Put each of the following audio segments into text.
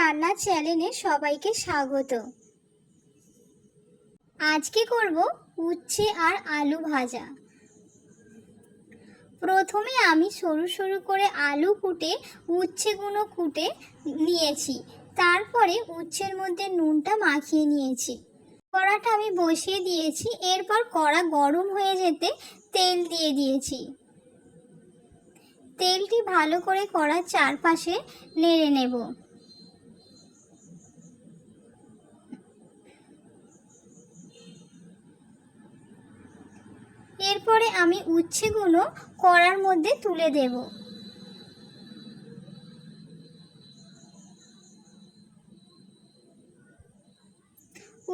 রান্নার চ্যানেলে সবাইকে স্বাগত। আজকে করব উচ্ছে আর আলু ভাজা। প্রথমে আমি সরু সরু করে আলু কুটে উচ্ছেগুলো কুটে নিয়েছি। তারপরে উচ্ছের মধ্যে নুনটা মাখিয়ে নিয়েছি। কড়াটা আমি বসিয়ে দিয়েছি। এরপর কড়া গরম হয়ে যেতে তেল দিয়ে দিয়েছি। তেলটি ভালো করে কড়ার চারপাশে নেড়ে নেব। এরপরে আমি উচ্ছেগুলো কড়ার মধ্যে তুলে দেব।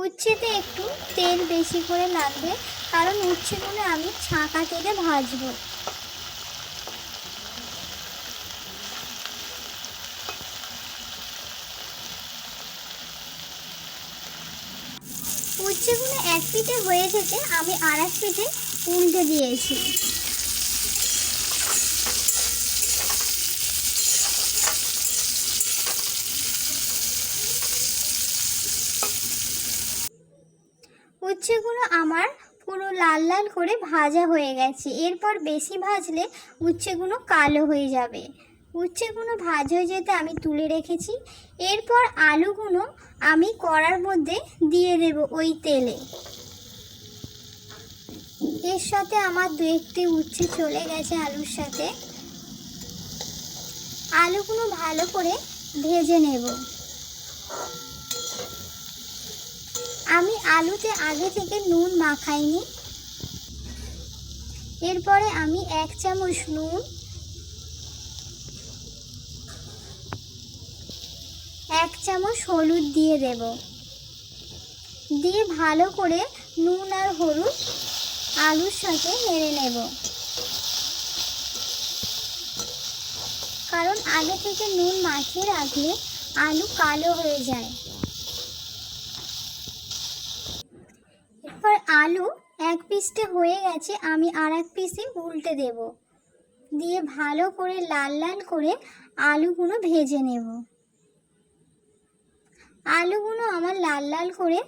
উচ্ছেতে একটু তেল বেশি করে লাগবে, কারণ উচ্ছেগুলো আমি ছাঁকা তেলে ভাজবো। উচ্ছেগুলো এক পিঠে হয়ে যেতে আমি আর এক পিঠে উল্টে দিয়েছি। উচ্ছেগুলো আমার পুরো লাল লাল করে ভাজা হয়ে গেছে। এরপর বেশি ভাজলে উচ্ছেগুলো কালো হয়ে যাবে। উচ্ছেগুলো ভাজা হয়ে যেতে আমি তুলে রেখেছি। এরপর আলুগুলো আমি কড়ার মধ্যে দিয়ে দেব ওই তেলে। এর সাথে আমার দু একটি উচ্ছে চলে গেছে আলুর সাথে। আলুগুলো ভালো করে ভেজে নেব। আমি আলুতে আগে থেকে নুন মাখাইনি। এরপরে আমি 1 চামচ নুন, 1 চামচ হলুদ দিয়ে দেব। দিয়ে ভালো করে নুন আর হলুদ আলুর সাথে নেড়ে নেব, কারণ আগে থেকে নুন মাখিয়ে রাখলে আলু কালো হয়ে যায়। এরপর আলু এক পিসটে হয়ে গেছে, আমি আর এক পিসে উল্টে দেব। দিয়ে ভালো করে লাল লাল করে আলুগুলো ভেজে নেব। আলুগুলো আমার লাল লাল করে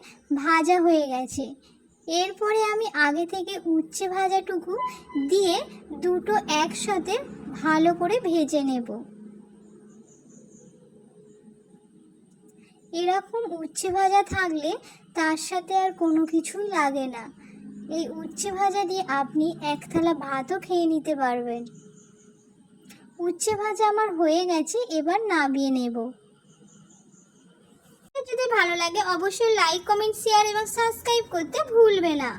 ভাজা হয়ে গেছে। এরপরে আমি আগে থেকে উচ্ছে ভাজাটুকু দিয়ে দুটো একসাথে ভালো করে ভেজে নেব। এরকম উচ্ছে ভাজা থাকলে তার সাথে আর কোনো কিছুই লাগে না। এই উচ্ছে ভাজা দিয়ে আপনি এক থালা ভাতও খেয়ে নিতে পারবেন। উচ্ছে ভাজা আমার হয়ে গেছে, এবার নামিয়ে নেব। যদি ভালো লাগে অবশ্যই লাইক, কমেন্ট, শেয়ার এবং সাবস্ক্রাইব করতে ভুলবে না।